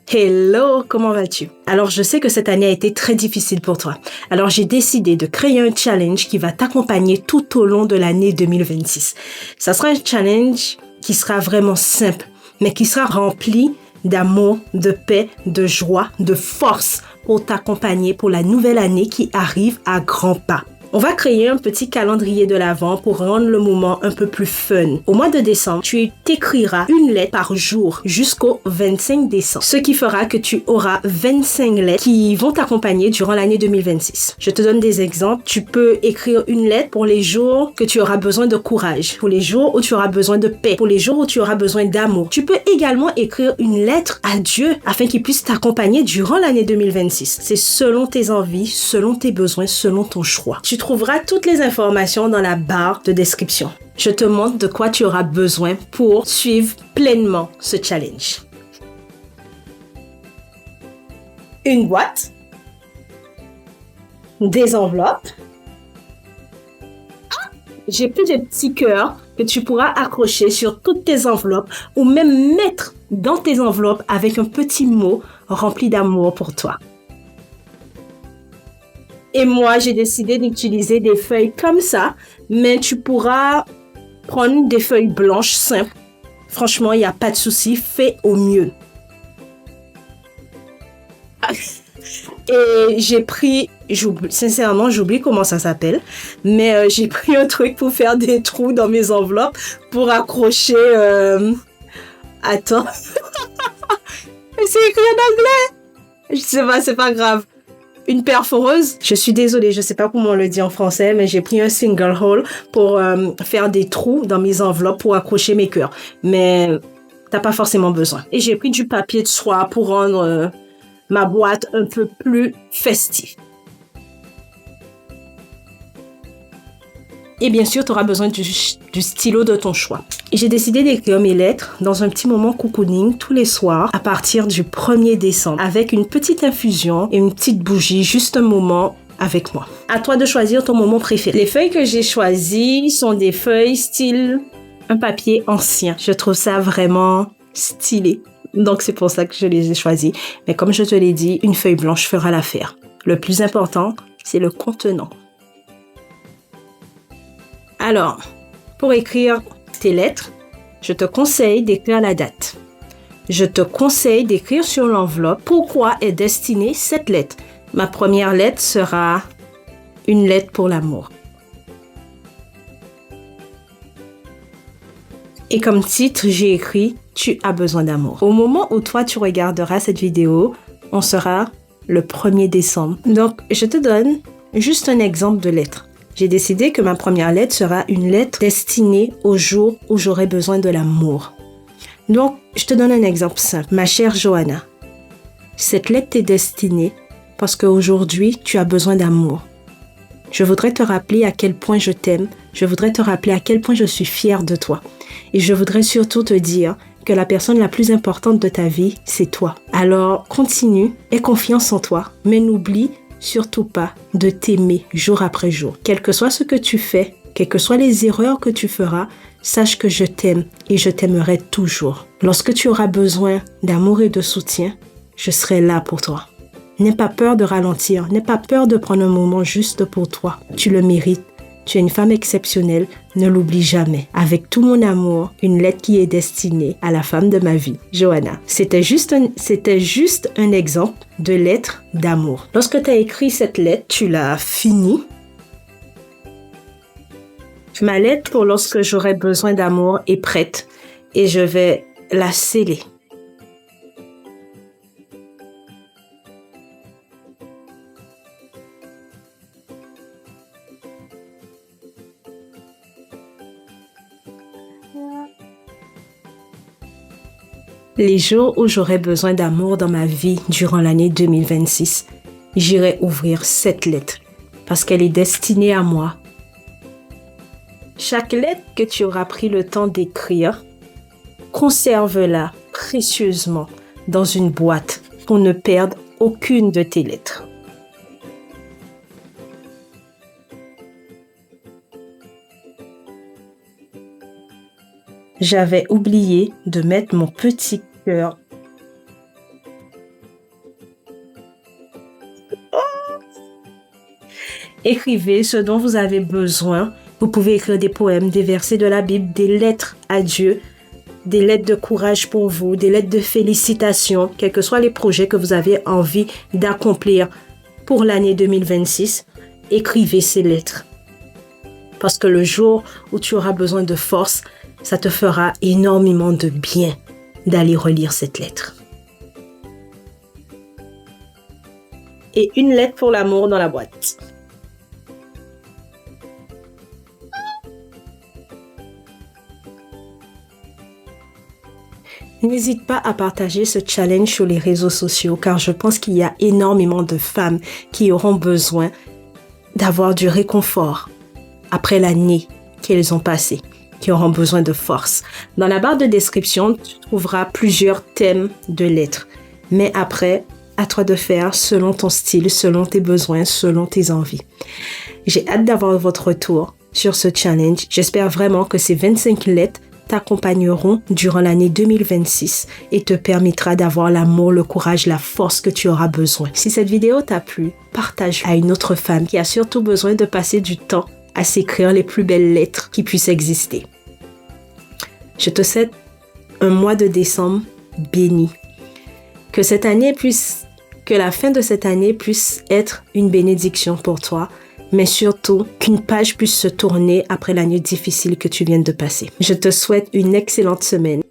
Hello, comment vas-tu? Alors, je sais que cette année a été très difficile pour toi. Alors, j'ai décidé de créer un challenge qui va t'accompagner tout au long de l'année 2026. Ça sera un challenge qui sera vraiment simple, mais qui sera rempli d'amour, de paix, de joie, de force pour t'accompagner pour la nouvelle année qui arrive à grands pas. On va créer un petit calendrier de l'Avent pour rendre le moment un peu plus fun. Au mois de décembre, tu t'écriras une lettre par jour jusqu'au 25 décembre. Ce qui fera que tu auras 25 lettres qui vont t'accompagner durant l'année 2026. Je te donne des exemples. Tu peux écrire une lettre pour les jours que tu auras besoin de courage, pour les jours où tu auras besoin de paix, pour les jours où tu auras besoin d'amour. Tu peux également écrire une lettre à Dieu afin qu'il puisse t'accompagner durant l'année 2026. C'est selon tes envies, selon tes besoins, selon ton choix. Tu trouveras toutes les informations dans la barre de description. Je te montre de quoi tu auras besoin pour suivre pleinement ce challenge. Une boîte, des enveloppes. J'ai pris des petits cœurs que tu pourras accrocher sur toutes tes enveloppes ou même mettre dans tes enveloppes avec un petit mot rempli d'amour pour toi. Et moi, j'ai décidé d'utiliser des feuilles comme ça, mais tu pourras prendre des feuilles blanches simples. Franchement, il n'y a pas de souci, fais au mieux. Et j'ai pris, sincèrement, j'oublie comment ça s'appelle, mais j'ai pris un truc pour faire des trous dans mes enveloppes pour accrocher... Attends. C'est écrit en anglais. Je sais pas, c'est pas grave. Une perforeuse. Je suis désolée, je sais pas comment on le dit en français, mais j'ai pris un single hole pour faire des trous dans mes enveloppes pour accrocher mes cœurs. Mais t'as pas forcément besoin. Et j'ai pris du papier de soie pour rendre ma boîte un peu plus festive. Et bien sûr, tu auras besoin du stylo de ton choix. Et j'ai décidé d'écrire mes lettres dans un petit moment cocooning tous les soirs à partir du 1er décembre avec une petite infusion et une petite bougie, juste un moment avec moi. À toi de choisir ton moment préféré. Les feuilles que j'ai choisies sont des feuilles style un papier ancien. Je trouve ça vraiment stylé. Donc c'est pour ça que je les ai choisies. Mais comme je te l'ai dit, une feuille blanche fera l'affaire. Le plus important, c'est le contenant. Alors, pour écrire tes lettres, je te conseille d'écrire la date. Je te conseille d'écrire sur l'enveloppe pourquoi est destinée cette lettre. Ma première lettre sera une lettre pour l'amour. Et comme titre, j'ai écrit « Tu as besoin d'amour ». Au moment où toi, tu regarderas cette vidéo, on sera le 1er décembre. Donc, je te donne juste un exemple de lettre. J'ai décidé que ma première lettre sera une lettre destinée au jour où j'aurai besoin de l'amour. Donc, je te donne un exemple simple. Ma chère Johanna, cette lettre t'est destinée parce qu'aujourd'hui, tu as besoin d'amour. Je voudrais te rappeler à quel point je t'aime. Je voudrais te rappeler à quel point je suis fière de toi. Et je voudrais surtout te dire que la personne la plus importante de ta vie, c'est toi. Alors, continue, aie confiance en toi, mais n'oublie surtout pas de t'aimer jour après jour. Quel que soit ce que tu fais, quelles que soient les erreurs que tu feras, sache que je t'aime et je t'aimerai toujours. Lorsque tu auras besoin d'amour et de soutien, je serai là pour toi. N'aie pas peur de ralentir, n'aie pas peur de prendre un moment juste pour toi. Tu le mérites. Tu es une femme exceptionnelle, ne l'oublie jamais. Avec tout mon amour, une lettre qui est destinée à la femme de ma vie, Johanna. C'était juste un exemple de lettre d'amour. Lorsque tu as écrit cette lettre, tu l'as finie. Ma lettre pour lorsque j'aurai besoin d'amour est prête et je vais la sceller. Les jours où j'aurai besoin d'amour dans ma vie durant l'année 2026, j'irai ouvrir cette lettre parce qu'elle est destinée à moi. Chaque lettre que tu auras pris le temps d'écrire, conserve-la précieusement dans une boîte pour ne perdre aucune de tes lettres. J'avais oublié de mettre mon petit cœur Écrivez ce dont vous avez besoin. Vous pouvez écrire des poèmes, des versets de la Bible, des lettres à Dieu, des lettres de courage pour vous, des lettres de félicitations, quels que soient les projets que vous avez envie d'accomplir pour l'année 2026. Écrivez ces lettres. Parce que le jour où tu auras besoin de force, ça te fera énormément de bien d'aller relire cette lettre. Et une lettre pour l'amour dans la boîte. N'hésite pas à partager ce challenge sur les réseaux sociaux car je pense qu'il y a énormément de femmes qui auront besoin d'avoir du réconfort après l'année qu'elles ont passée, qui auront besoin de force. Dans la barre de description, tu trouveras plusieurs thèmes de lettres. Mais après, à toi de faire selon ton style, selon tes besoins, selon tes envies. J'ai hâte d'avoir votre retour sur ce challenge. J'espère vraiment que ces 25 lettres t'accompagneront durant l'année 2026 et te permettra d'avoir l'amour, le courage, la force que tu auras besoin. Si cette vidéo t'a plu, partage à une autre femme qui a surtout besoin de passer du temps à s'écrire les plus belles lettres qui puissent exister. Je te souhaite un mois de décembre béni. Que la fin de cette année puisse être une bénédiction pour toi, mais surtout qu'une page puisse se tourner après l'année difficile que tu viens de passer. Je te souhaite une excellente semaine.